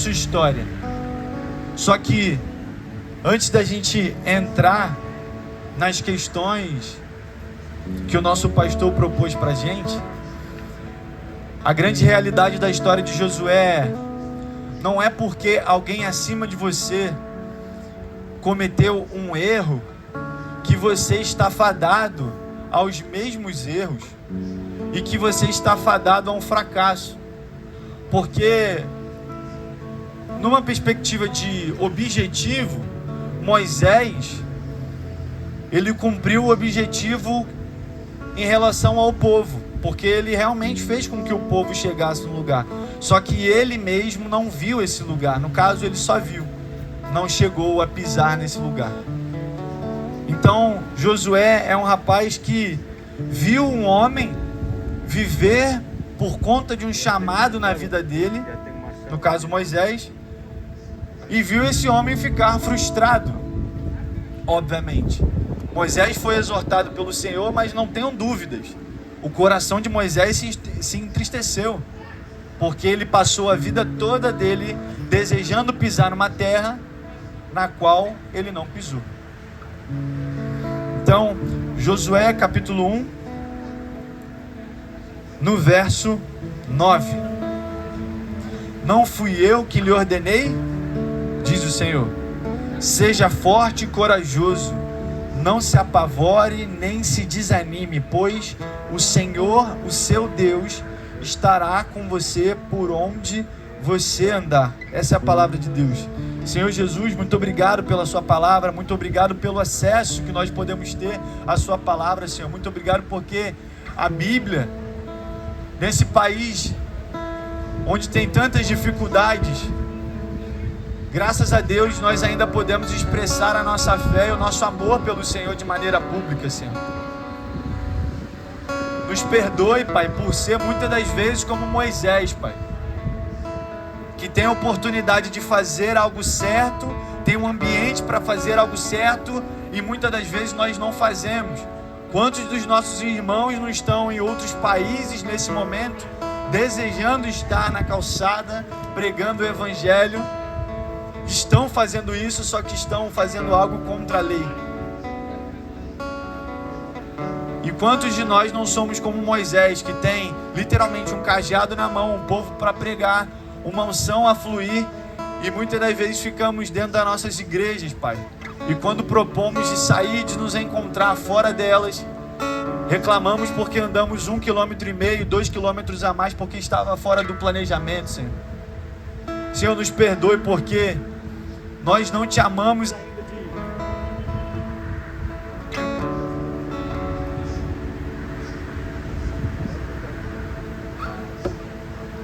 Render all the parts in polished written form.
sua história. Só que antes da gente entrar nas questões que o nosso pastor propôs pra gente, a grande realidade da história de Josué não é porque alguém acima de você cometeu um erro que você está fadado aos mesmos erros e que você está fadado a um fracasso. Porque numa perspectiva de objetivo, Moisés, ele cumpriu o objetivo em relação ao povo, porque ele realmente fez com que o povo chegasse no lugar. Só que ele mesmo não viu esse lugar. No caso, ele só viu, não chegou a pisar nesse lugar. Então, Josué é um rapaz que viu um homem viver por conta de um chamado na vida dele, no caso Moisés, e viu esse homem ficar frustrado, obviamente. Moisés foi exortado pelo Senhor, mas não tenham dúvidas, o coração de Moisés se entristeceu, porque ele passou a vida toda dele desejando pisar numa terra na qual ele não pisou. Então, Josué capítulo 1, no verso 9. Não fui eu que lhe ordenei, diz o Senhor, seja forte e corajoso, não se apavore nem se desanime, pois o Senhor, o seu Deus, estará com você por onde você andar. Essa é a palavra de Deus. Senhor Jesus, muito obrigado pela sua palavra, muito obrigado pelo acesso que nós podemos ter à sua palavra, Senhor. Muito obrigado porque a Bíblia, nesse país onde tem tantas dificuldades, graças a Deus nós ainda podemos expressar a nossa fé e o nosso amor pelo Senhor de maneira pública, Senhor. Nos perdoe, Pai, por ser muitas das vezes como Moisés, Pai, que tem a oportunidade de fazer algo certo, tem um ambiente para fazer algo certo e muitas das vezes nós não fazemos. Quantos dos nossos irmãos não estão em outros países nesse momento, desejando estar na calçada, pregando o Evangelho, estão fazendo isso, só que estão fazendo algo contra a lei. E quantos de nós não somos como Moisés, que tem literalmente um cajado na mão, um povo para pregar, uma unção a fluir, e muitas das vezes ficamos dentro das nossas igrejas, Pai, e quando propomos de sair, de nos encontrar fora delas, reclamamos porque andamos 1,5 km, 2 km a mais, porque estava fora do planejamento, Senhor. Senhor, nos perdoe porque nós não te amamos ainda.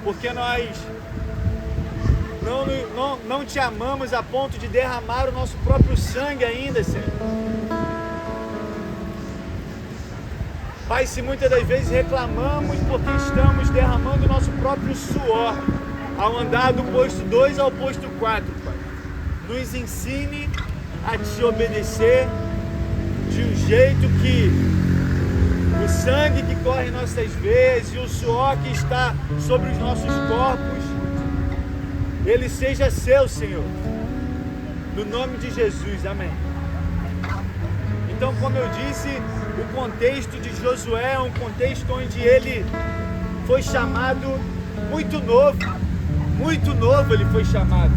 Porque nós não te amamos a ponto de derramar o nosso próprio sangue ainda, Senhor. Pai, se muitas das vezes reclamamos porque estamos derramando o nosso próprio suor ao andar do posto 2 ao posto 4, Pai, nos ensine a te obedecer de um jeito que o sangue que corre em nossas veias e o suor que está sobre os nossos corpos, ele seja seu, Senhor, no nome de Jesus, amém. Então, como eu disse, o contexto de Josué é um contexto onde ele foi chamado muito novo ele foi chamado.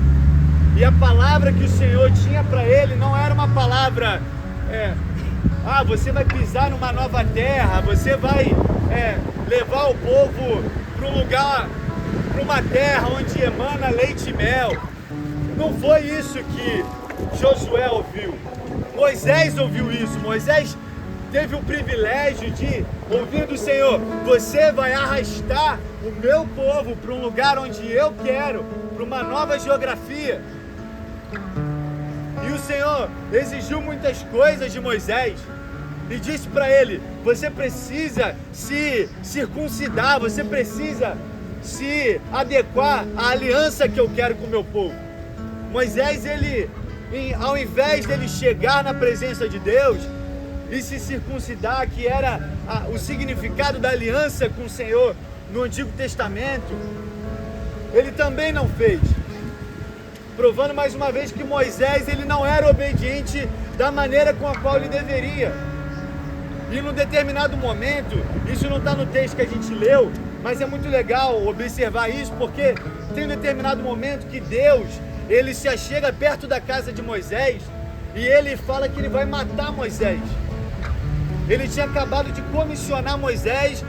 E a palavra que o Senhor tinha para ele não era uma palavra, você vai pisar numa nova terra, você vai levar o povo para um lugar, para uma terra onde emana leite e mel. Não foi isso que Josué ouviu. Moisés ouviu isso. Moisés teve o privilégio de ouvir do Senhor: você vai arrastar o meu povo para um lugar onde eu quero, para uma nova geografia. E o Senhor exigiu muitas coisas de Moisés e disse para ele: você precisa se circuncidar, você precisa se adequar à aliança que eu quero com o meu povo. Moisés, ao invés dele chegar na presença de Deus e se circuncidar, que era o significado da aliança com o Senhor no Antigo Testamento, ele também não fez. provando mais uma vez que Moisés ele não era obediente da maneira com a qual ele deveria. E num determinado momento, isso não está no texto que a gente leu, mas é muito legal observar isso, porque tem um determinado momento que Deus, ele se achega perto da casa de Moisés e ele fala que ele vai matar Moisés. Ele tinha acabado de comissionar Moisés,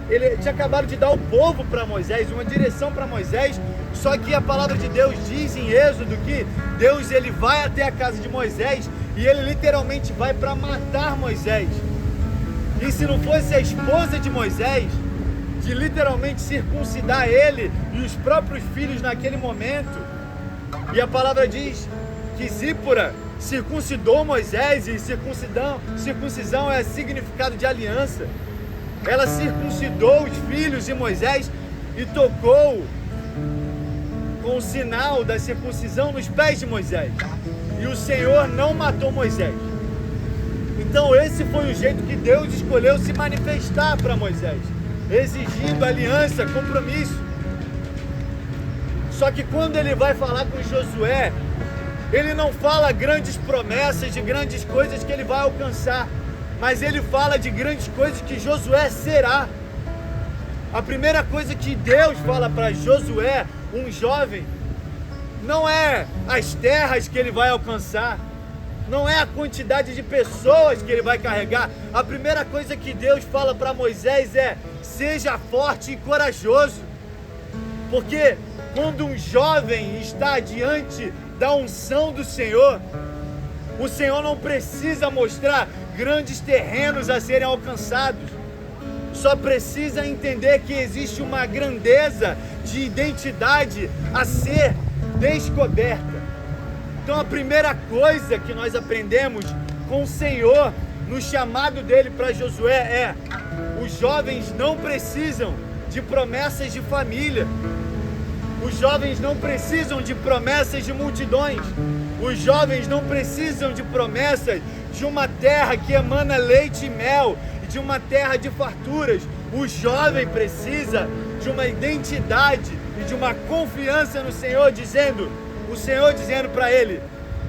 ele tinha acabado de dar o povo para Moisés, uma direção para Moisés, só que a palavra de Deus diz em Êxodo que Deus ele vai até a casa de Moisés e ele literalmente vai para matar Moisés. E se não fosse a esposa de Moisés, de literalmente circuncidar ele e os próprios filhos naquele momento, e a palavra diz que Zípora circuncidou Moisés, e circuncisão é significado de aliança. Ela circuncidou os filhos de Moisés e tocou com o sinal da circuncisão nos pés de Moisés. E o Senhor não matou Moisés. Então esse foi o jeito que Deus escolheu se manifestar para Moisés, exigindo aliança, compromisso. Só que quando ele vai falar com Josué, ele não fala grandes promessas de grandes coisas que ele vai alcançar, mas ele fala de grandes coisas que Josué será. A primeira coisa que Deus fala para Josué, um jovem, não é as terras que ele vai alcançar, não é a quantidade de pessoas que ele vai carregar. A primeira coisa que Deus fala para Moisés é: seja forte e corajoso. Porque quando um jovem está diante da unção do Senhor, o Senhor não precisa mostrar grandes terrenos a serem alcançados, só precisa entender que existe uma grandeza de identidade a ser descoberta. Então a primeira coisa que nós aprendemos com o Senhor no chamado dele para Josué é: os jovens não precisam de promessas de família. Os jovens não precisam de promessas de multidões. Os jovens não precisam de promessas de uma terra que emana leite e mel, de uma terra de farturas. O jovem precisa de uma identidade e de uma confiança no Senhor, o Senhor dizendo para ele: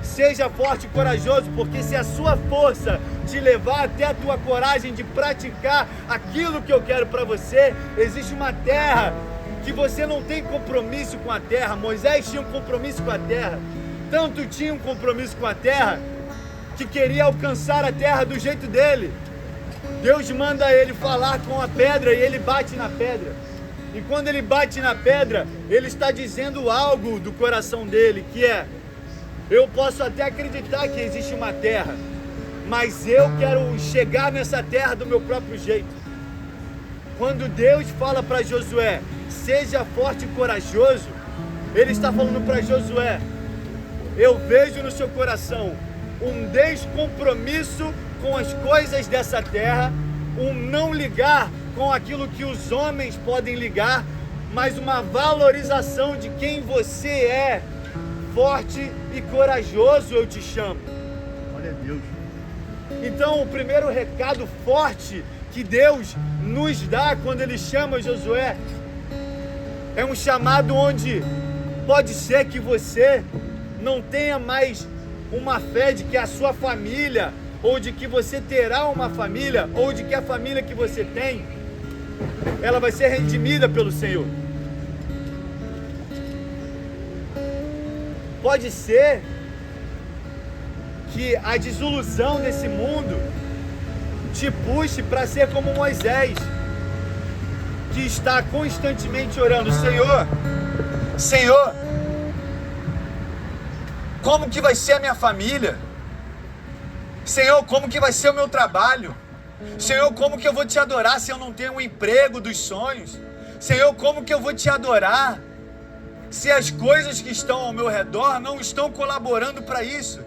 seja forte e corajoso, porque se a sua força te levar até a tua coragem de praticar aquilo que eu quero para você, existe uma terra que você não tem compromisso com a terra. Moisés tinha um compromisso com a terra, tanto tinha um compromisso com a terra, que queria alcançar a terra do jeito dele. Deus manda ele falar com a pedra e ele bate na pedra. E quando ele bate na pedra, ele está dizendo algo do coração dele, que é: eu posso até acreditar que existe uma terra, mas eu quero chegar nessa terra do meu próprio jeito. Quando Deus fala para Josué: seja forte e corajoso, ele está falando para Josué: eu vejo no seu coração um descompromisso com as coisas dessa terra, um não ligar com aquilo que os homens podem ligar, mas uma valorização de quem você é. Forte e corajoso eu te chamo. Glória a Deus. Então o primeiro recado forte que Deus nos dá quando ele chama Josué é um chamado onde pode ser que você não tenha mais uma fé de que a sua família, ou de que você terá uma família, ou de que a família que você tem, ela vai ser redimida pelo Senhor. Pode ser que a desilusão desse mundo te puxe para ser como Moisés, que está constantemente orando: Senhor, como que vai ser a minha família? Senhor, como que vai ser o meu trabalho? Senhor, como que eu vou te adorar se eu não tenho um emprego dos sonhos? Senhor, como que eu vou te adorar se as coisas que estão ao meu redor não estão colaborando para isso?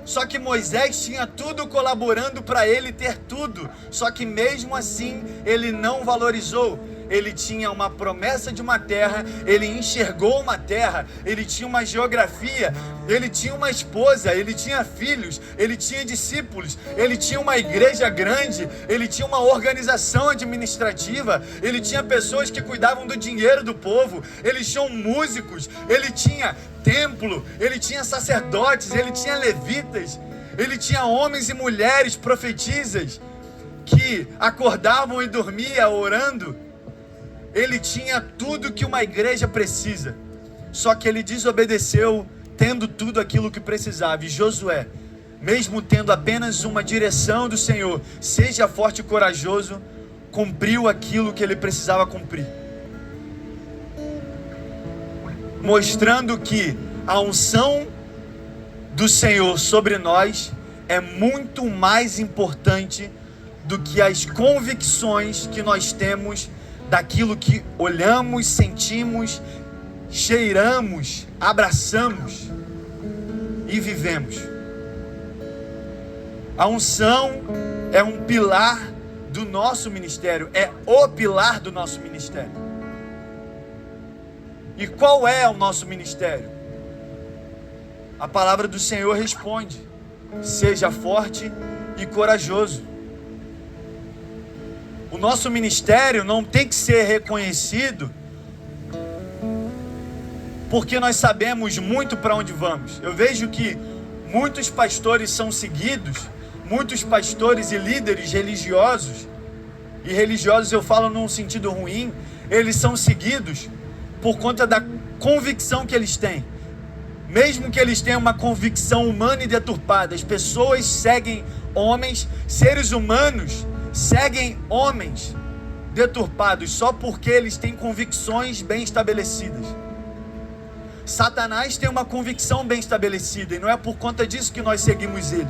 Só que Moisés tinha tudo colaborando para ele ter tudo, só que mesmo assim ele não valorizou. ele tinha uma promessa de uma terra, ele enxergou uma terra, ele tinha uma geografia, ele tinha uma esposa, ele tinha filhos, ele tinha discípulos, ele tinha uma igreja grande, ele tinha uma organização administrativa, ele tinha pessoas que cuidavam do dinheiro do povo, eles tinham músicos, ele tinha templo, ele tinha sacerdotes, ele tinha levitas, ele tinha homens e mulheres profetisas que acordavam e dormiam orando. Ele tinha tudo que uma igreja precisa, só que ele desobedeceu, tendo tudo aquilo que precisava. E Josué, mesmo tendo apenas uma direção do Senhor, seja forte e corajoso, cumpriu aquilo que ele precisava cumprir, mostrando que a unção do Senhor sobre nós é muito mais importante do que as convicções que nós temos daquilo que olhamos, sentimos, cheiramos, abraçamos e vivemos. A unção é um pilar do nosso ministério, é o pilar do nosso ministério. E qual é o nosso ministério? A palavra do Senhor responde: seja forte e corajoso. O nosso ministério não tem que ser reconhecido porque nós sabemos muito para onde vamos. Eu vejo que muitos pastores são seguidos, muitos pastores e líderes religiosos, e religiosos eu falo num sentido ruim, eles são seguidos por conta da convicção que eles têm. Mesmo que eles tenham uma convicção humana e deturpada, as pessoas seguem homens, seres humanos seguem homens deturpados só porque eles têm convicções bem estabelecidas. Satanás tem uma convicção bem estabelecida e não é por conta disso que nós seguimos ele.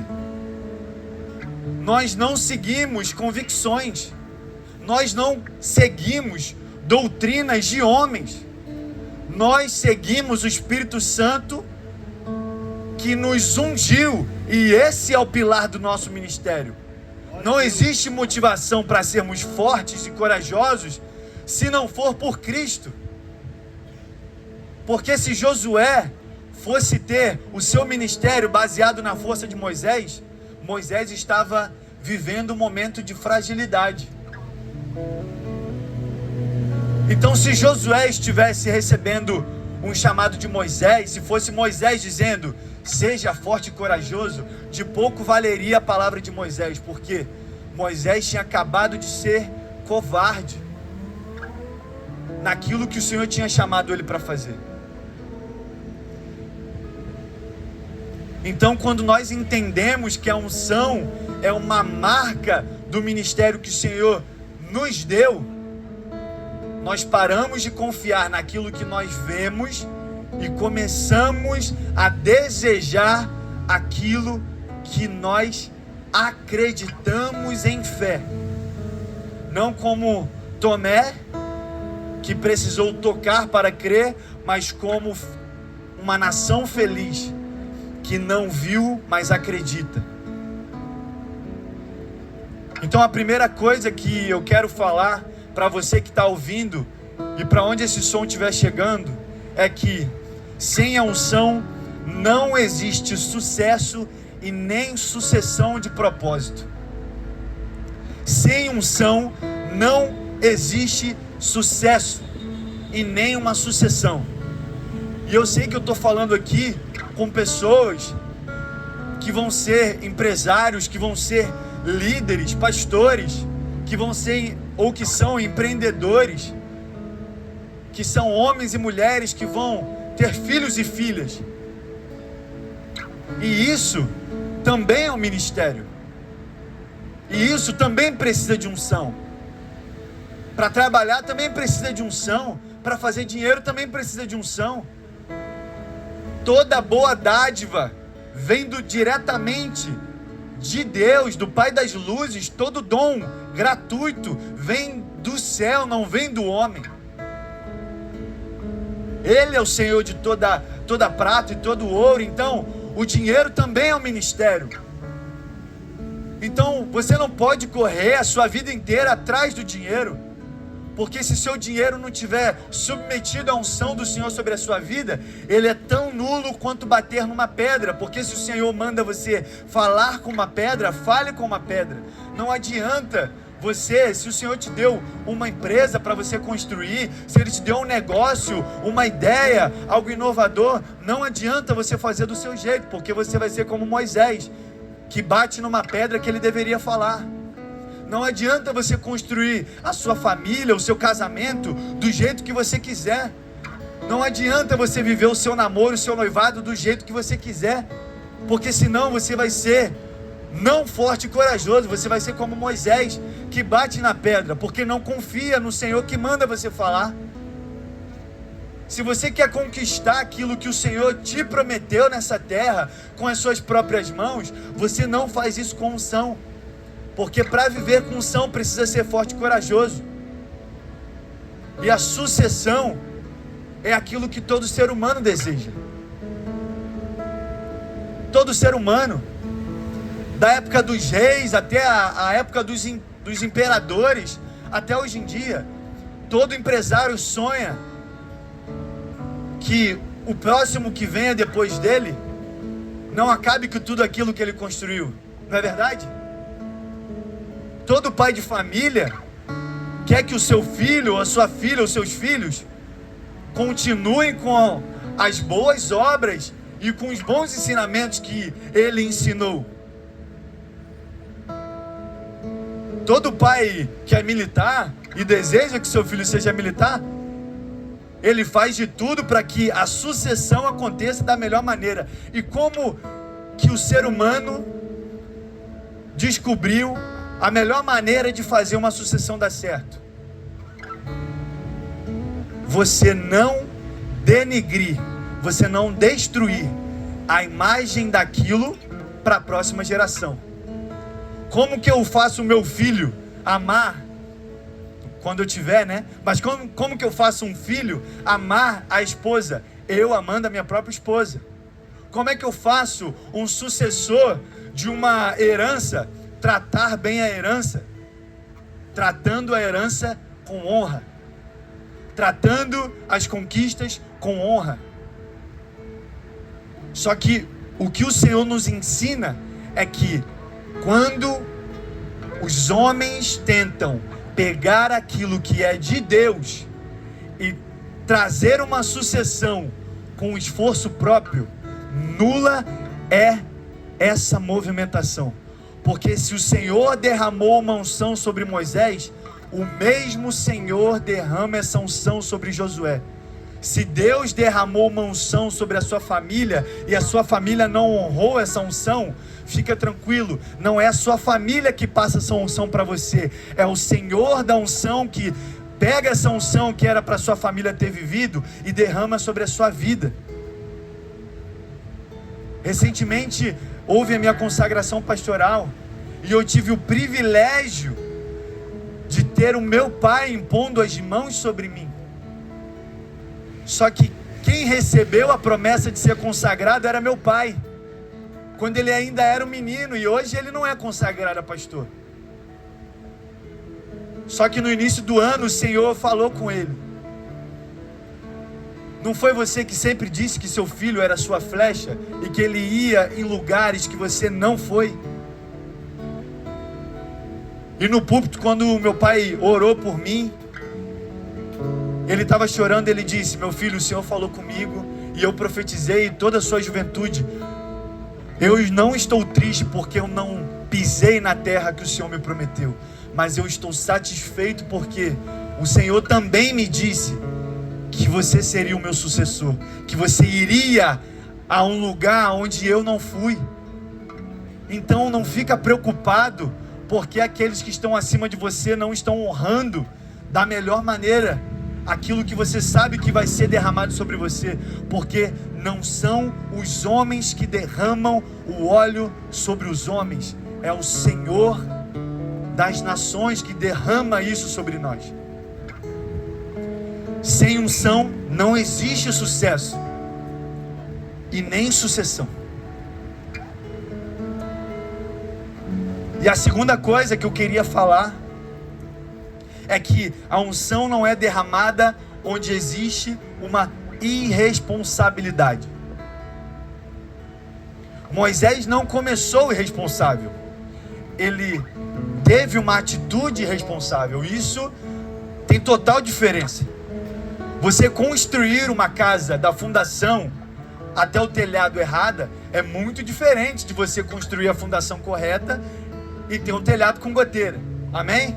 Nós não seguimos convicções, nós não seguimos doutrinas de homens, nós seguimos o Espírito Santo que nos ungiu, e esse é o pilar do nosso ministério. Não existe motivação para sermos fortes e corajosos se não for por Cristo. Porque se Josué fosse ter o seu ministério baseado na força de Moisés, Moisés estava vivendo um momento de fragilidade. Então, se Josué estivesse recebendo um chamado de Moisés, se fosse Moisés dizendo: seja forte e corajoso, de pouco valeria a palavra de Moisés, porque Moisés tinha acabado de ser covarde naquilo que o Senhor tinha chamado ele para fazer. Então, quando nós entendemos que a unção é uma marca do ministério que o Senhor nos deu, nós paramos de confiar naquilo que nós vemos e começamos a desejar aquilo que nós acreditamos em fé. Não como Tomé, que precisou tocar para crer, mas como uma nação feliz que não viu, mas acredita. Então a primeira coisa que eu quero falar para você que está ouvindo e para onde esse som estiver chegando é que sem a unção não existe sucesso e nem sucessão de propósito. Sem unção não existe sucesso e nem uma sucessão. E eu sei que eu estou falando aqui com pessoas que vão ser empresários, que vão ser líderes, pastores, que vão ser ou que são empreendedores, que são homens e mulheres que vão ter filhos e filhas. E isso também é um ministério. E isso também precisa de unção. Para trabalhar também precisa de unção. Para fazer dinheiro também precisa de unção. Toda boa dádiva vem diretamente de Deus, do Pai das luzes. Todo dom gratuito vem do céu, não vem do homem. Ele é o Senhor de toda prata e todo ouro. Então, o dinheiro também é um ministério. Então, você não pode correr a sua vida inteira atrás do dinheiro. Porque se seu dinheiro não tiver submetido à unção do Senhor sobre a sua vida, ele é tão nulo quanto bater numa pedra. Porque se o Senhor manda você falar com uma pedra, fale com uma pedra. Não adianta você, se o Senhor te deu uma empresa para você construir, se Ele te deu um negócio, uma ideia, algo inovador, não adianta você fazer do seu jeito, porque você vai ser como Moisés, que bate numa pedra que ele deveria falar. Não adianta você construir a sua família, o seu casamento do jeito que você quiser. Não adianta você viver o seu namoro, o seu noivado do jeito que você quiser, porque senão você vai ser não forte e corajoso. Você vai ser como Moisés, que bate na pedra, porque não confia no Senhor que manda você falar. Se você quer conquistar aquilo que o Senhor te prometeu nessa terra com as suas próprias mãos, você não faz isso com unção. Porque para viver com unção precisa ser forte e corajoso. E a sucessão é aquilo que todo ser humano deseja. Todo ser humano, da época dos reis até a época dos imperadores, até hoje em dia, todo empresário sonha que o próximo que venha depois dele não acabe com tudo aquilo que ele construiu. Não é verdade? Todo pai de família quer que o seu filho, ou a sua filha, ou seus filhos continuem com as boas obras e com os bons ensinamentos que ele ensinou. Todo pai que é militar e deseja que seu filho seja militar, ele faz de tudo para que a sucessão aconteça da melhor maneira. E como que o ser humano descobriu a melhor maneira de fazer uma sucessão dar certo? Você não denigrir, você não destruir a imagem daquilo para a próxima geração. Como que eu faço o meu filho amar, quando eu tiver, né? Mas como que eu faço um filho amar a esposa? Eu amando a minha própria esposa. Como é que eu faço um sucessor de uma herança tratar bem a herança? Tratando a herança com honra. Tratando as conquistas com honra. Só que o que o Senhor nos ensina é que quando os homens tentam pegar aquilo que é de Deus e trazer uma sucessão com esforço próprio, nula é essa movimentação. Porque se o Senhor derramou uma unção sobre Moisés, o mesmo Senhor derrama essa unção sobre Josué. Se Deus derramou uma unção sobre a sua família e a sua família não honrou essa unção, fica tranquilo, não é a sua família que passa essa unção para você, é o Senhor da unção que pega essa unção que era para sua família ter vivido e derrama sobre a sua vida. Recentemente houve a minha consagração pastoral e eu tive o privilégio de ter o meu pai impondo as mãos sobre mim. Só que quem recebeu a promessa de ser consagrado era meu pai, quando ele ainda era um menino, e hoje ele não é consagrado a pastor. Só que no início do ano o Senhor falou com ele. Não foi você que sempre disse que seu filho era sua flecha e que ele ia em lugares que você não foi? E no púlpito, quando meu pai orou por mim, ele estava chorando, ele disse: meu filho, o Senhor falou comigo e eu profetizei toda a sua juventude. Eu não estou triste porque eu não pisei na terra que o Senhor me prometeu, mas eu estou satisfeito porque o Senhor também me disse que você seria o meu sucessor, que você iria a um lugar onde eu não fui. Então não fica preocupado porque aqueles que estão acima de você não estão honrando da melhor maneira aquilo que você sabe que vai ser derramado sobre você, porque não são os homens que derramam o óleo sobre os homens, é o Senhor das nações que derrama isso sobre nós. Sem unção não existe sucesso e nem sucessão. E a segunda coisa que eu queria falar é que a unção não é derramada onde existe uma irresponsabilidade. Moisés não começou irresponsável. Ele teve uma atitude irresponsável. Isso tem total diferença. Você construir uma casa da fundação até o telhado errada é muito diferente de você construir a fundação correta e ter um telhado com goteira. Amém?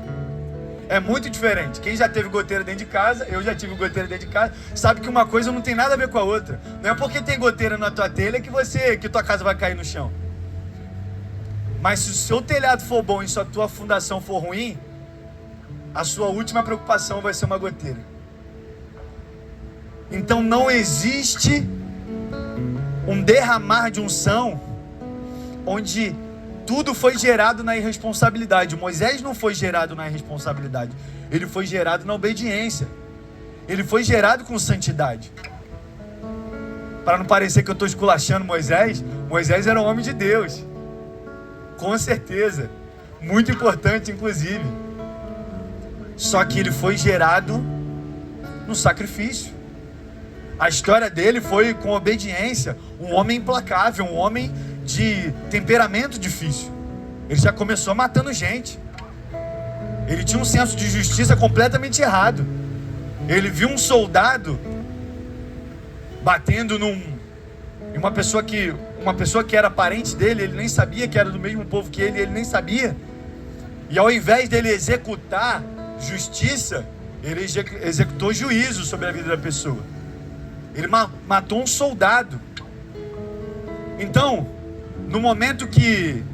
É muito diferente. Quem já teve goteira dentro de casa, eu já tive goteira dentro de casa, sabe que uma coisa não tem nada a ver com a outra. Não é porque tem goteira na tua telha que tua casa vai cair no chão. Mas se o seu telhado for bom e se a tua fundação for ruim, a sua última preocupação vai ser uma goteira. Então não existe um derramar de unção onde tudo foi gerado na irresponsabilidade. Moisés não foi gerado na irresponsabilidade. Ele foi gerado na obediência. Ele foi gerado com santidade. Para não parecer que eu estou esculachando Moisés, Moisés era um homem de Deus. Com certeza. Muito importante, inclusive. Só que ele foi gerado no sacrifício. A história dele foi com obediência. Um homem implacável, um homem de temperamento difícil. Ele já começou matando gente. Ele tinha um senso de justiça completamente errado. Ele viu um soldado batendo em uma pessoa que era parente dele. Ele nem sabia que era do mesmo povo que ele nem sabia. E ao invés dele executar justiça, ele executou juízo sobre a vida da pessoa. Ele matou um soldado. Então, no momento que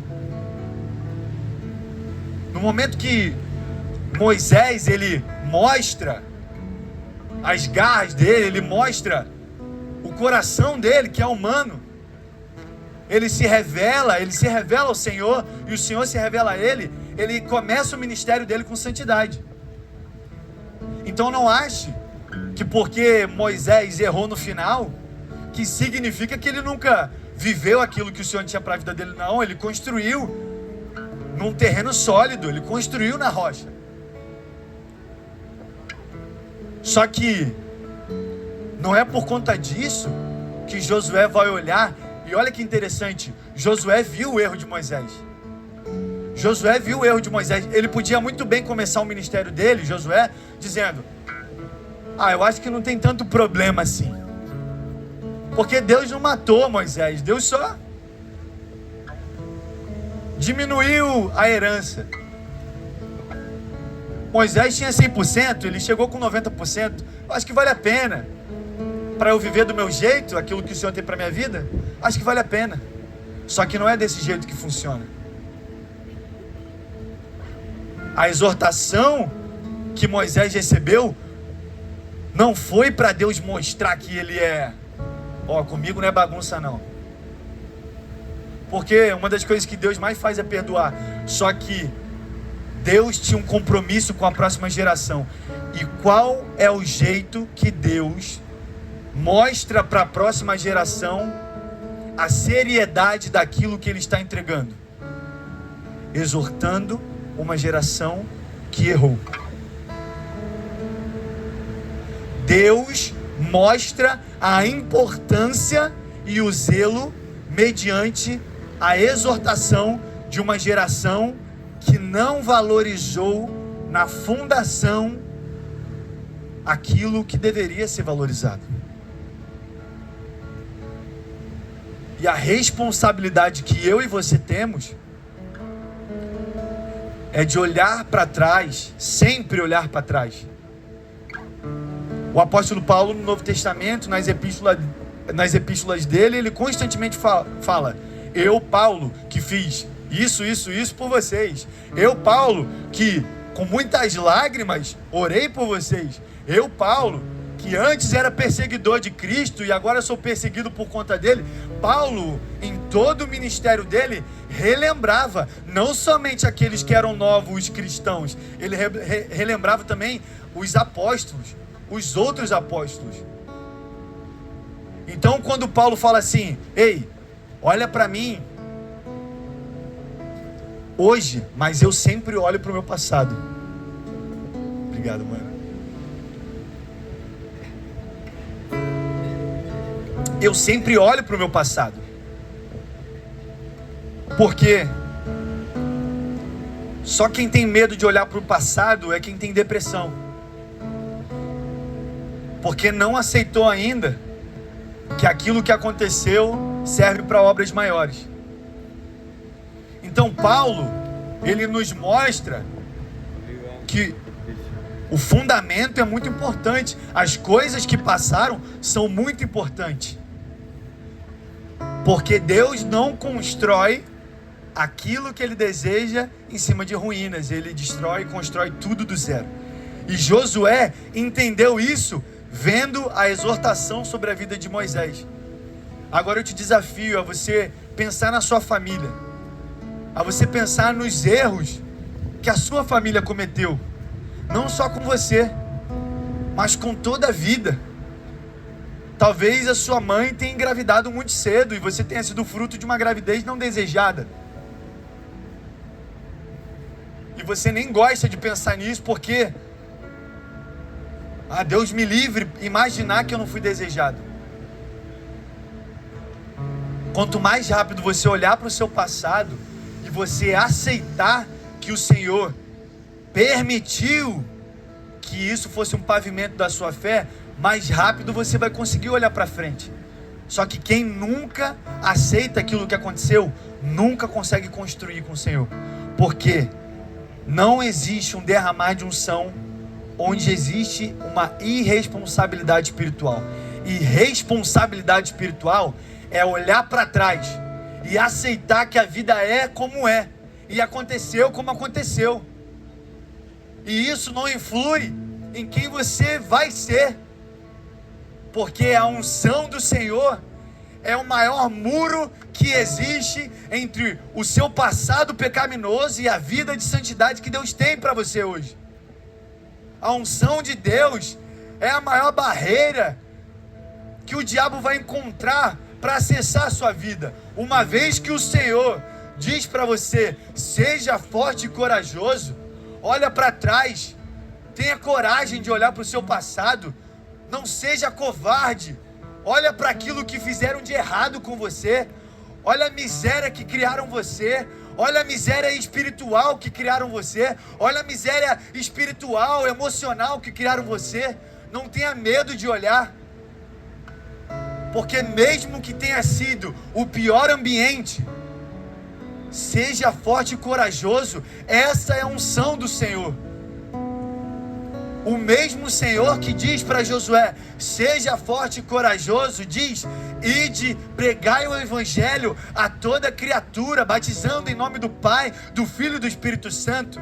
Moisés, ele mostra as garras dele, ele mostra o coração dele, que é humano, ele se revela ao Senhor, e o Senhor se revela a ele começa o ministério dele com santidade. Então não ache que porque Moisés errou no final, que significa que ele nunca viveu aquilo que o Senhor tinha para a vida dele. Não, ele construiu num terreno sólido, ele construiu na rocha. Só que não é por conta disso que Josué vai olhar, e olha que interessante, Josué viu o erro de Moisés. Josué viu o erro de Moisés. Ele podia muito bem começar o ministério dele, Josué, dizendo: eu acho que não tem tanto problema assim, porque Deus não matou Moisés, Deus só diminuiu a herança. Moisés tinha 100%, ele chegou com 90%. Eu acho que vale a pena, para eu viver do meu jeito, aquilo que o Senhor tem para minha vida, acho que vale a pena. Só que não é desse jeito que funciona. A exortação que Moisés recebeu não foi para Deus mostrar que ele é, comigo não é bagunça não. Porque uma das coisas que Deus mais faz é perdoar. Só que Deus tinha um compromisso com a próxima geração. E qual é o jeito que Deus mostra para a próxima geração a seriedade daquilo que Ele está entregando? Exortando uma geração que errou. Deus mostra a importância e o zelo mediante a exortação de uma geração que não valorizou na fundação aquilo que deveria ser valorizado. E a responsabilidade que eu e você temos é de olhar para trás, sempre olhar para trás. O apóstolo Paulo, no Novo Testamento, nas epístolas dele, ele constantemente fala: eu, Paulo, que fiz isso por vocês. Eu, Paulo, que com muitas lágrimas orei por vocês. Eu, Paulo, que antes era perseguidor de Cristo e agora sou perseguido por conta dele. Paulo, em todo o ministério dele, relembrava não somente aqueles que eram novos cristãos, ele relembrava também os apóstolos, os outros apóstolos. Então, quando Paulo fala assim: ei, olha para mim hoje, mas eu sempre olho para o meu passado. Obrigado, mano. Eu sempre olho para o meu passado. Porque só quem tem medo de olhar para o passado é quem tem depressão. Porque não aceitou ainda que aquilo que aconteceu serve para obras maiores. Então Paulo, ele nos mostra que o fundamento é muito importante. As coisas que passaram são muito importantes. Porque Deus não constrói aquilo que Ele deseja em cima de ruínas. Ele destrói e constrói tudo do zero. E Josué entendeu isso vendo a exortação sobre a vida de Moisés. Agora eu te desafio a você pensar na sua família, a você pensar nos erros que a sua família cometeu, não só com você, mas com toda a vida. Talvez a sua mãe tenha engravidado muito cedo e você tenha sido fruto de uma gravidez não desejada. E você nem gosta de pensar nisso porque, Deus me livre, imaginar que eu não fui desejado. Quanto mais rápido você olhar para o seu passado e você aceitar que o Senhor permitiu que isso fosse um pavimento da sua fé, mais rápido você vai conseguir olhar para frente. Só que quem nunca aceita aquilo que aconteceu, nunca consegue construir com o Senhor. Porque não existe um derramar de unção onde existe uma irresponsabilidade espiritual. E responsabilidade espiritual é olhar para trás e aceitar que a vida é como é e aconteceu como aconteceu. E isso não influi em quem você vai ser. Porque a unção do Senhor é o maior muro que existe entre o seu passado pecaminoso e a vida de santidade que Deus tem para você hoje. A unção de Deus é a maior barreira que o diabo vai encontrar para acessar a sua vida. Uma vez que o Senhor diz para você: seja forte e corajoso, olha para trás, tenha coragem de olhar para o seu passado, não seja covarde, olha para aquilo que fizeram de errado com você, olha a miséria que criaram você, olha a miséria espiritual que criaram você, olha a miséria espiritual, emocional que criaram você. Não tenha medo de olhar, porque mesmo que tenha sido o pior ambiente, seja forte e corajoso. Essa é a unção do Senhor. O mesmo Senhor que diz para Josué: seja forte e corajoso, diz: ide, pregai o Evangelho a toda criatura, batizando em nome do Pai, do Filho e do Espírito Santo.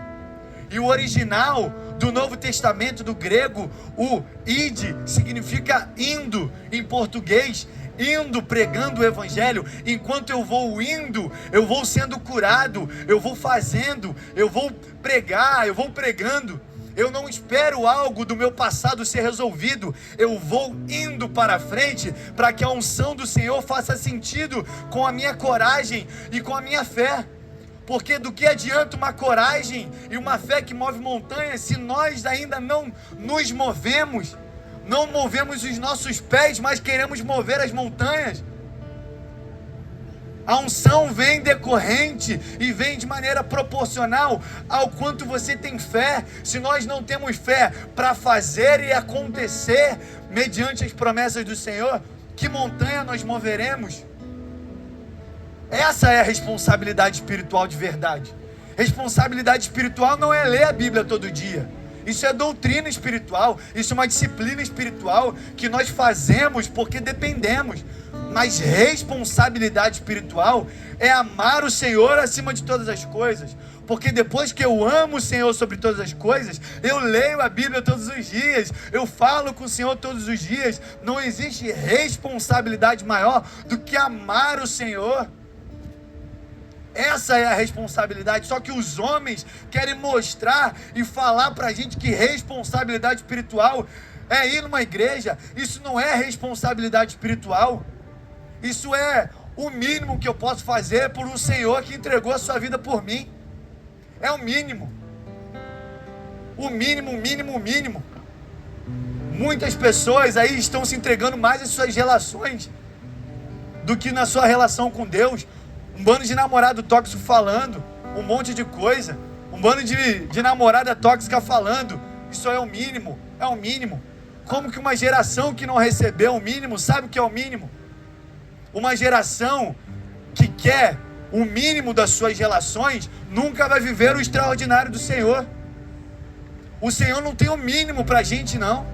E o original do Novo Testamento, do grego, o ide, significa indo em português. Indo, pregando o Evangelho. Enquanto eu vou indo, eu vou sendo curado, eu vou fazendo, eu vou pregar, eu vou pregando. Eu não espero algo do meu passado ser resolvido. Eu vou indo para frente para que a unção do Senhor faça sentido com a minha coragem e com a minha fé. Porque do que adianta uma coragem e uma fé que move montanhas se nós ainda não nos movemos? Não movemos os nossos pés, mas queremos mover as montanhas. A unção vem decorrente e vem de maneira proporcional ao quanto você tem fé. Se nós não temos fé para fazer e acontecer mediante as promessas do Senhor, que montanha nós moveremos? Essa é a responsabilidade espiritual de verdade. Responsabilidade espiritual não é ler a Bíblia todo dia. Isso é doutrina espiritual, isso é uma disciplina espiritual que nós fazemos porque dependemos. Mas responsabilidade espiritual é amar o Senhor acima de todas as coisas. Porque depois que eu amo o Senhor sobre todas as coisas, eu leio a Bíblia todos os dias, eu falo com o Senhor todos os dias. Não existe responsabilidade maior do que amar o Senhor. Essa é a responsabilidade. Só que os homens querem mostrar e falar pra gente que responsabilidade espiritual é ir numa igreja. Isso não é responsabilidade espiritual. Isso é o mínimo que eu posso fazer por um Senhor que entregou a sua vida por mim. É o mínimo. O mínimo, o mínimo, o mínimo. Muitas pessoas aí estão se entregando mais às suas relações do que na sua relação com Deus. Um bando de namorado tóxico falando um monte de coisa. Um bando de namorada tóxica falando. Isso é o mínimo, é o mínimo. Como que uma geração que não recebeu o mínimo sabe o que é o mínimo? Uma geração que quer o mínimo das suas relações nunca vai viver o extraordinário do Senhor. O Senhor não tem o mínimo para a gente, não.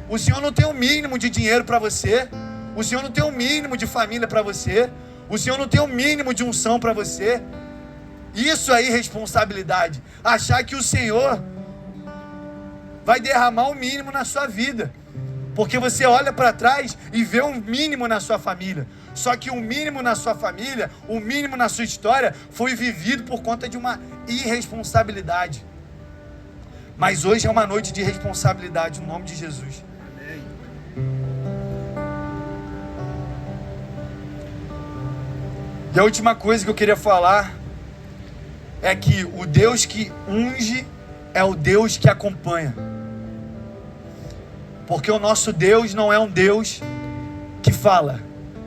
O Senhor não tem o mínimo de dinheiro para você. O Senhor não tem o mínimo de família para você. O Senhor não tem o mínimo de unção para você. Isso é irresponsabilidade. Achar que o Senhor vai derramar o mínimo na sua vida. Porque você olha para trás e vê um mínimo na sua família. Só que o mínimo na sua família, o mínimo na sua história, foi vivido por conta de uma irresponsabilidade. Mas hoje é uma noite de responsabilidade, no nome de Jesus. E a última coisa que eu queria falar é que o Deus que unge é o Deus que acompanha. Porque o nosso Deus não é um Deus que fala,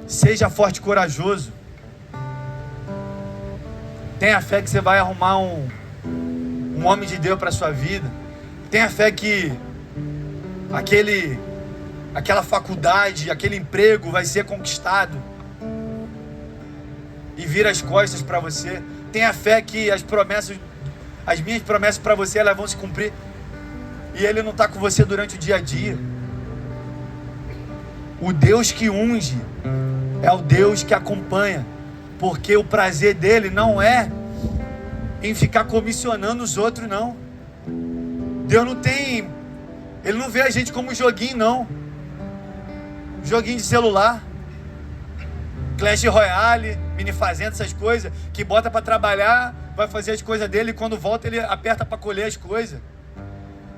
seja forte e corajoso. Tenha fé que você vai arrumar um homem de Deus para a sua vida. Tenha fé que aquela faculdade, aquele emprego vai ser conquistado e vira as costas para você. Tenha fé que as minhas promessas para você, elas vão se cumprir. E Ele não está com você durante o dia a dia. O Deus que unge é o Deus que acompanha. Porque o prazer dele não é em ficar comissionando os outros, não. Deus não tem... Ele não vê a gente como joguinho, não. Joguinho de celular. Clash Royale, Mini Fazenda, essas coisas. Que bota para trabalhar, vai fazer as coisas dele. E quando volta ele aperta para colher as coisas.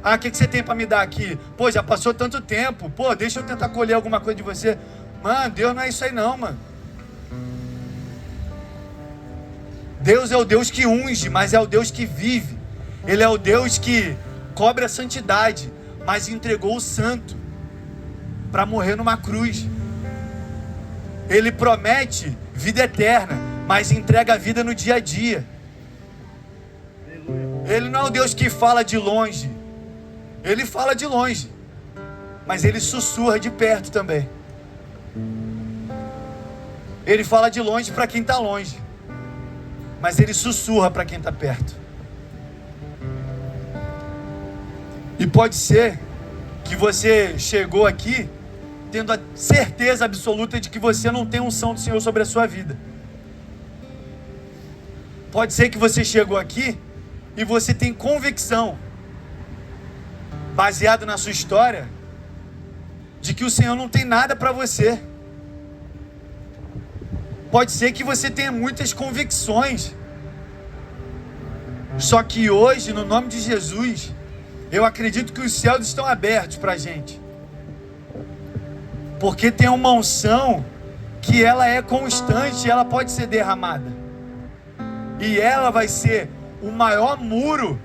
Ah, o que você tem para me dar aqui? Pô, já passou tanto tempo. Pô, deixa eu tentar colher alguma coisa de você. Mano, Deus não é isso aí não, mano. Deus é o Deus que unge, mas é o Deus que vive. Ele é o Deus que cobre a santidade, mas entregou o santo para morrer numa cruz. Ele promete vida eterna, mas entrega a vida no dia a dia. Ele não é o Deus que fala de longe. Ele fala de longe, mas ele sussurra de perto também. Ele fala de longe para quem está longe, mas ele sussurra para quem está perto. E pode ser que você chegou aqui tendo a certeza absoluta de que você não tem unção do Senhor sobre a sua vida. Pode ser que você chegou aqui e você tem convicção, baseado na sua história, de que o Senhor não tem nada para você. Pode ser que você tenha muitas convicções, só que hoje, no nome de Jesus, eu acredito que os céus estão abertos para a gente, porque tem uma unção que ela é constante, ela pode ser derramada, e ela vai ser o maior muro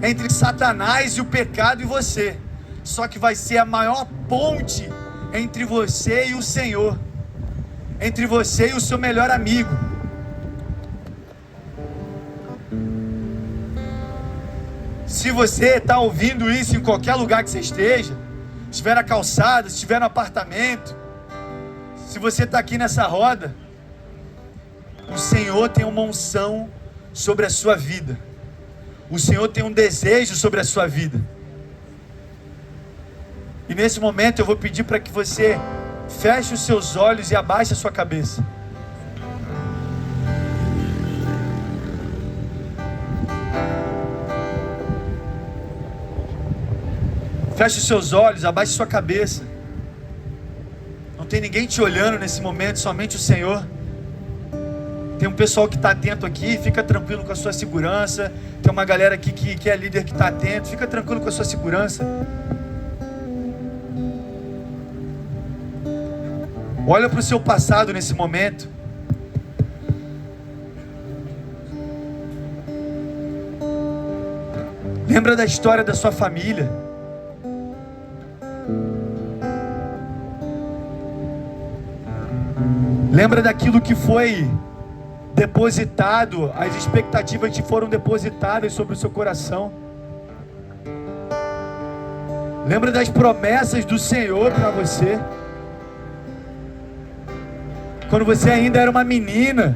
entre Satanás e o pecado e você. Só que vai ser a maior ponte entre você e o Senhor, entre você e o seu melhor amigo. Se você está ouvindo isso em qualquer lugar que você esteja, se estiver na calçada, se estiver no apartamento, se você está aqui nessa roda, o Senhor tem uma unção sobre a sua vida. O Senhor tem um desejo sobre a sua vida. E nesse momento eu vou pedir para que você feche os seus olhos e abaixe a sua cabeça. Feche os seus olhos, abaixe a sua cabeça. Não tem ninguém te olhando nesse momento, somente o Senhor. Tem um pessoal que está atento aqui, fica tranquilo com a sua segurança. Tem uma galera aqui que é líder que está atento, fica tranquilo com a sua segurança. Olha para o seu passado nesse momento. Lembra da história da sua família. Lembra daquilo que foi depositado, as expectativas que foram depositadas sobre o seu coração. Lembra das promessas do Senhor para você. Quando você ainda era uma menina.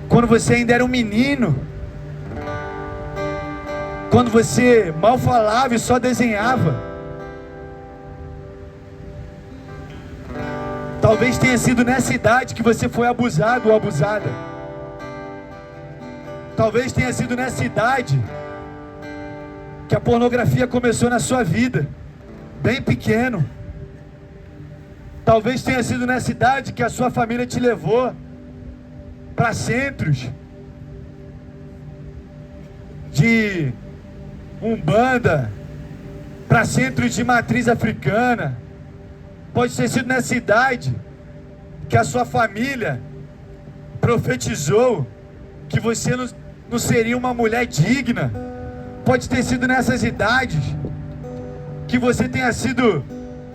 Quando você ainda era um menino. Quando você mal falava e só desenhava. Talvez tenha sido nessa idade que você foi abusado ou abusada. Talvez tenha sido nessa idade que a pornografia começou na sua vida, bem pequeno. Talvez tenha sido nessa idade que a sua família te levou para centros de umbanda, para centros de matriz africana. Pode ter sido nessa idade que a sua família profetizou que você não seria uma mulher digna. Pode ter sido nessas idades que você tenha sido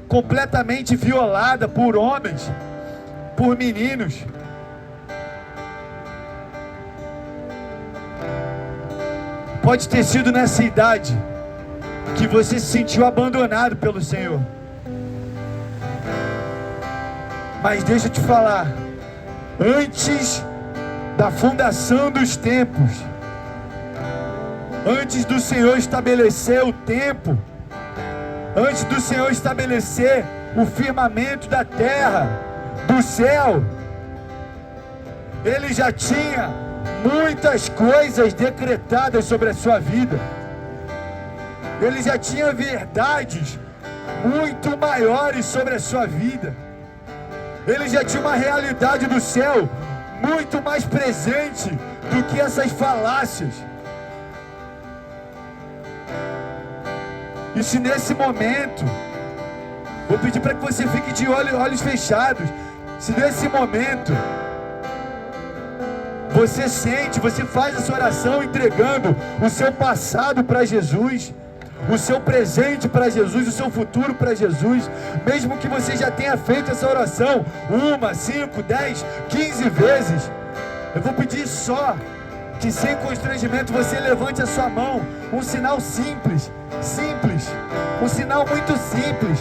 completamente violada por homens, por meninos. Pode ter sido nessa idade que você se sentiu abandonado pelo Senhor. Mas deixa eu te falar, antes da fundação dos tempos, antes do Senhor estabelecer o tempo, antes do Senhor estabelecer o firmamento da terra, do céu, Ele já tinha muitas coisas decretadas sobre a sua vida. Ele já tinha verdades muito maiores sobre a sua vida. Ele já tinha uma realidade do céu muito mais presente do que essas falácias. E se nesse momento, vou pedir para que você fique de olhos fechados. Se nesse momento você sente, você faz essa oração entregando o seu passado para Jesus, o seu presente para Jesus, o seu futuro para Jesus, mesmo que você já tenha feito essa oração 1, 5, 10, 15 vezes, eu vou pedir só que sem constrangimento você levante a sua mão, um sinal simples, um sinal muito simples.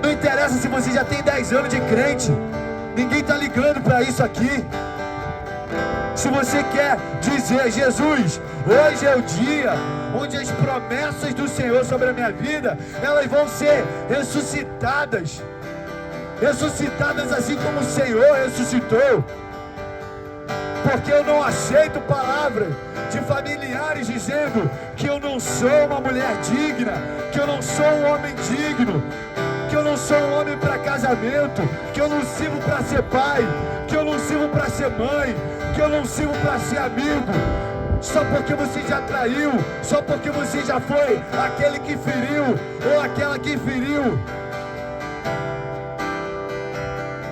Não interessa se você já tem 10 anos de crente, ninguém está ligando para isso aqui. Se você quer dizer: Jesus, hoje é o dia onde as promessas do Senhor sobre a minha vida, elas vão ser ressuscitadas assim como o Senhor ressuscitou. Porque eu não aceito palavras de familiares dizendo que eu não sou uma mulher digna, que eu não sou um homem digno, que eu não sou um homem para casamento, que eu não sirvo para ser pai, que eu não sirvo para ser mãe, que eu não sirvo para ser amigo. Só porque você já traiu, só porque você já foi aquele que feriu ou aquela que feriu.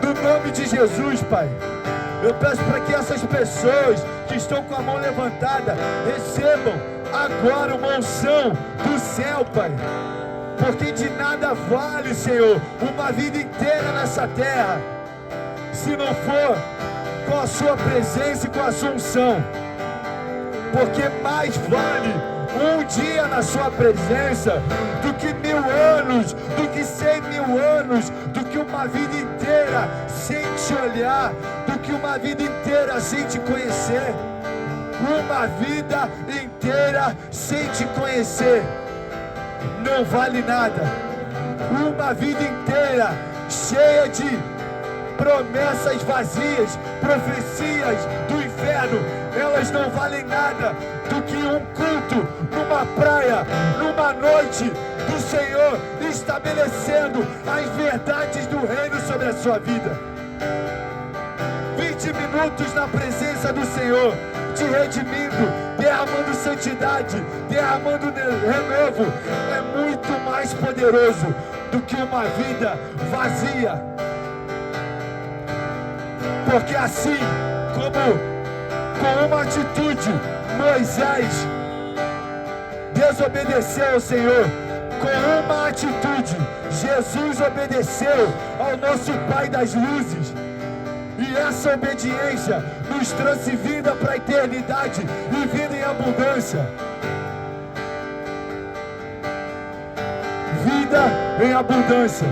No nome de Jesus, Pai, eu peço para que essas pessoas que estão com a mão levantada recebam agora uma unção do céu, Pai. Porque de nada vale, Senhor, uma vida inteira nessa terra, se não for com a sua presença e com a sua unção. Porque mais vale um dia na sua presença do que 1000 anos, do que 100.000 anos, do que uma vida inteira sem te olhar, do que uma vida inteira sem te conhecer. Uma vida inteira sem te conhecer não vale nada. Uma vida inteira cheia de promessas vazias, profecias do inferno, elas não valem nada do que um culto numa praia, numa noite do Senhor, estabelecendo as verdades do reino sobre a sua vida. 20 minutos na presença do Senhor, te redimindo, derramando santidade, derramando renovo, é muito mais poderoso do que uma vida vazia. Porque assim como com uma atitude Moisés desobedeceu ao Senhor com uma atitude, Jesus obedeceu ao nosso Pai das luzes. E essa obediência nos trouxe vida para a eternidade e vida em abundância. Vida em abundância.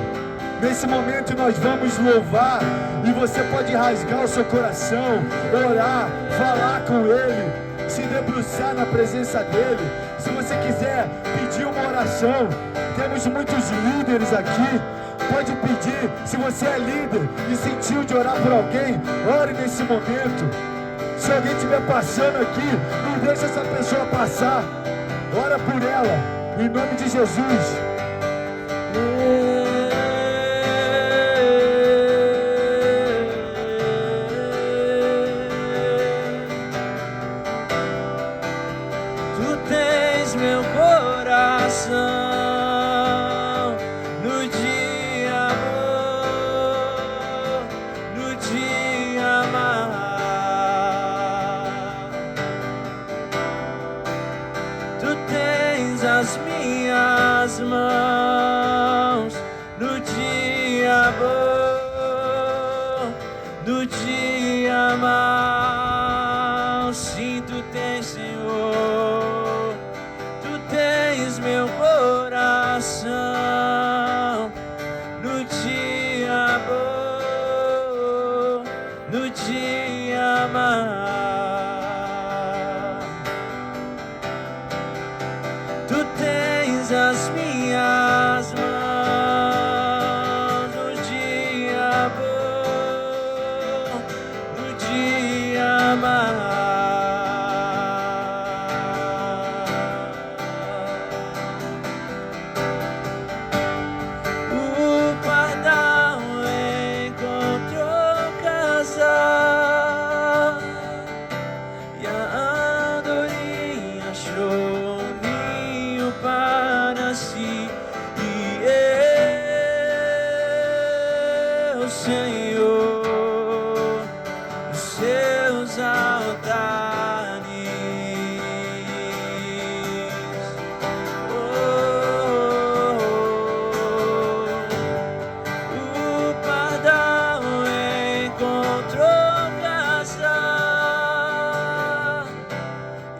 Nesse momento nós vamos louvar e você pode rasgar o seu coração, orar, falar com Ele, se debruçar na presença dEle. Se você quiser pedir uma oração, temos muitos líderes aqui. Pode pedir, se você é líder e sentiu de orar por alguém, ore nesse momento. Se alguém estiver passando aqui, não deixe essa pessoa passar. Ora por ela, em nome de Jesus. Tu tens meu coração. Mãos no dia bom, no dia mau. Sim, tu tens, Senhor, tu tens meu coração. No dia bom, no dia mau. As minhas mãos no dia bom, no dia mau. O pardal encontrou casa e a andorinha achou ninho para si, e eu, Senhor, os seus altares, o pardal encontrou casa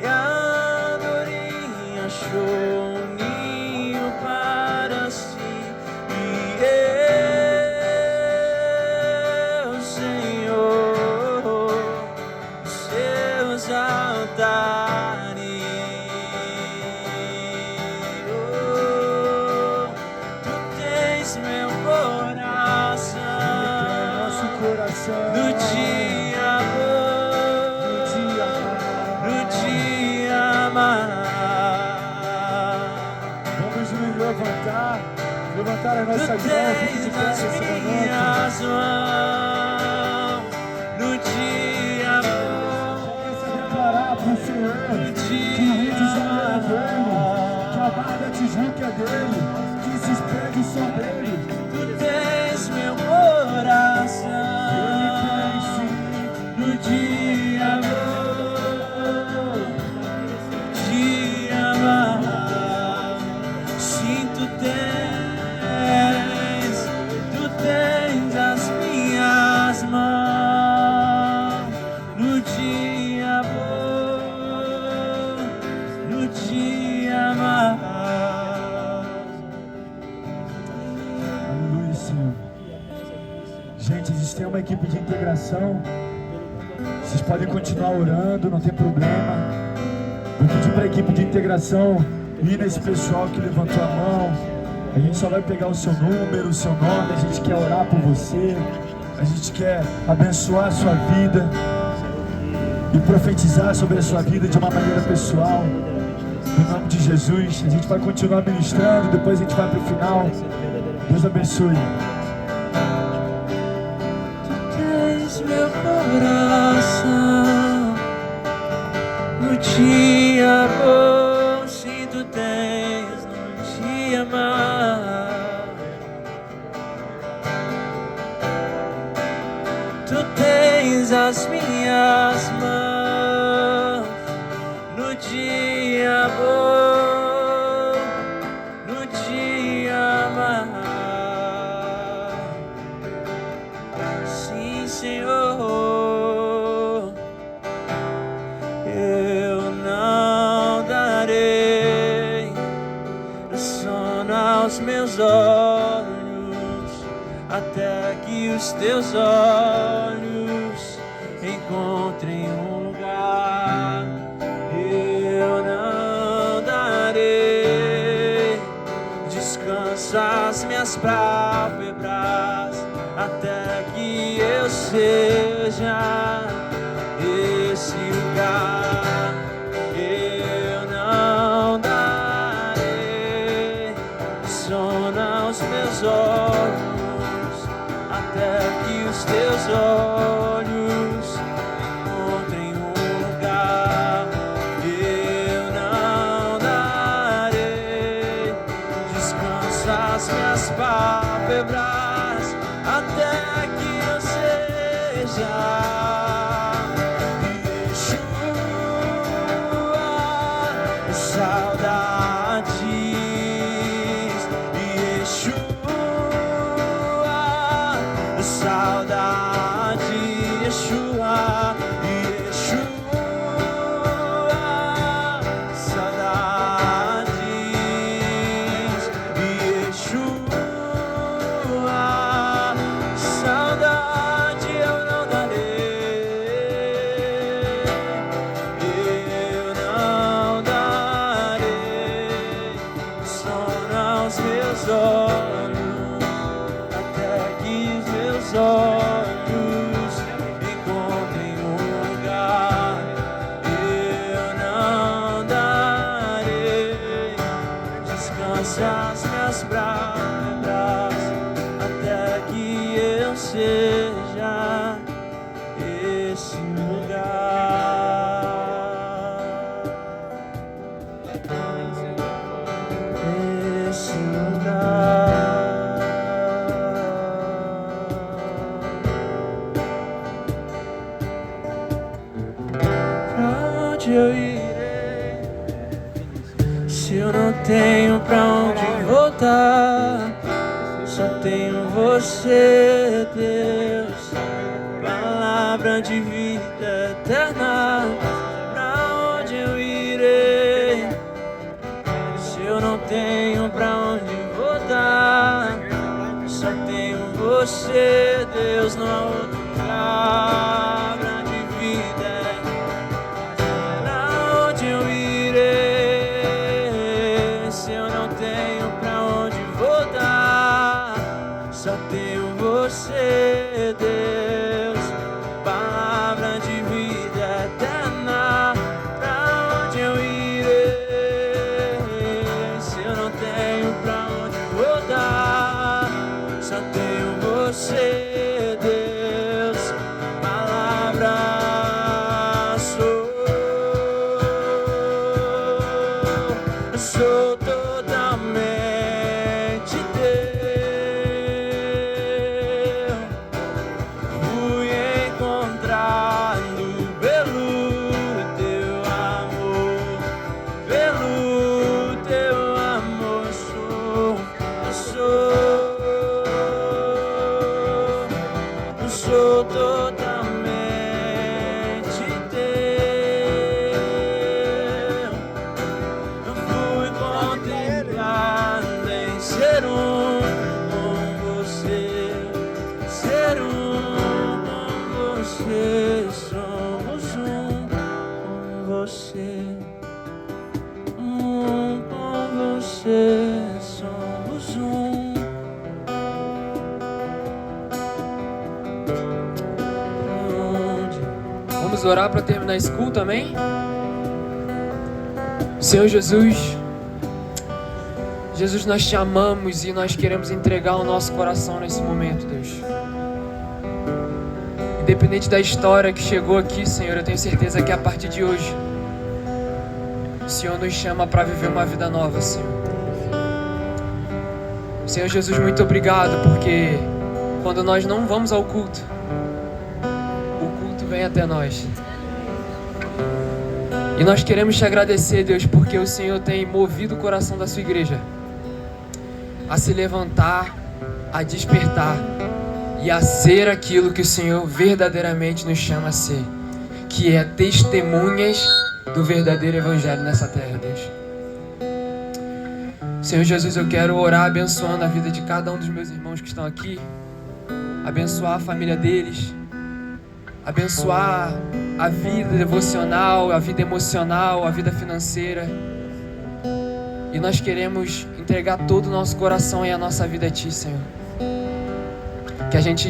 e a andorinha achou para si, e eu, Senhor, os seus altares. Oh, tu tens meu coração, no dia bom, no dia mau. Levantar as nossas mãos nas minhas mãos no dia bom. Comece a declarar para o Senhor que o índio já é dele, que a barra te julga é dele, que esses prédios são dele. Tu tens meu coração no dia bom, dia mau. Sim, tu tens as minhas mãos no dia bom, no dia mau. Aleluia, Senhor. Gente, existe uma equipe de integração. Vocês podem continuar orando, não tem problema. Vou pedir para a equipe de integração ir nesse pessoal que levantou a mão. A gente só vai pegar o seu número, o seu nome. A gente quer orar por você. A gente quer abençoar a sua vida e profetizar sobre a sua vida de uma maneira pessoal. Em nome de Jesus, a gente vai continuar ministrando. Depois a gente vai para o final. Deus abençoe. Tu tens meu coração no dia bom, sim, tu tens no dia mau. Tu tens as minhas mãos no Senhor, eu não darei sono aos meus olhos até que os teus olhos encontrem um lugar. Eu não darei descanso às minhas pálpebras até que eu seja esse lugar. Eu não darei sono aos meus olhos até que os teus olhos encontrem um lugar. Eu não darei descanso às minhas pálpebras até que eu seja Yeshua. Saudades, Yeshua, saudade, Yeshua, Yeshua, saudades, Yeshua, saudade eu não darei, eu não darei sono aos meus olhos até que os meus olhos encontrem um lugar. Eu não darei descanso às minhas pálpebras até que eu seja esse lugar. Esse lugar. Pra onde eu irei se eu não tenho pra onde voltar? Só tenho você, Deus, palavra de vida eterna. Pra onde eu irei se eu não tenho pra onde voltar? Só tenho você, Deus, não há outro lugar. Palavra de vida, pra onde eu irei se eu não tenho pra onde voltar? Só tenho você, Deus, palavra de vida eterna. Pra onde eu irei se eu não tenho pra onde voltar? Só tenho você, Deus, palavra sou totalmente teu. Fui encontrado pelo teu amor, pelo teu amor sou totalmente teu. Fui contemplado em ser um com você, ser um com você. Somos um com você, um com você. Somos um. Vamos orar para terminar esse culto, amém? Senhor Jesus, nós te amamos e nós queremos entregar o nosso coração nesse momento, Deus. Independente da história que chegou aqui, Senhor, eu tenho certeza que a partir de hoje o Senhor nos chama para viver uma vida nova, Senhor. Senhor Jesus, muito obrigado, porque quando nós não vamos ao culto, o culto vem até nós. E nós queremos te agradecer, Deus, porque o Senhor tem movido o coração da sua igreja a se levantar, a despertar e a ser aquilo que o Senhor verdadeiramente nos chama a ser, que é testemunhas do verdadeiro Evangelho nessa terra, Deus. Senhor Jesus, eu quero orar abençoando a vida de cada um dos meus irmãos que estão aqui, abençoar a família deles, abençoar a vida devocional, a vida emocional, a vida financeira. E nós queremos entregar todo o nosso coração e a nossa vida a Ti, Senhor. Que a gente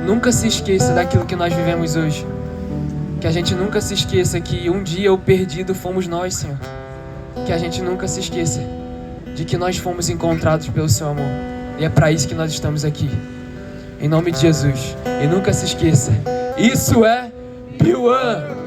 nunca se esqueça daquilo que nós vivemos hoje. Que a gente nunca se esqueça que um dia o perdido fomos nós, Senhor. Que a gente nunca se esqueça de que nós fomos encontrados pelo Seu amor. E é para isso que nós estamos aqui. Em nome de Jesus. E nunca se esqueça. Isso é B1.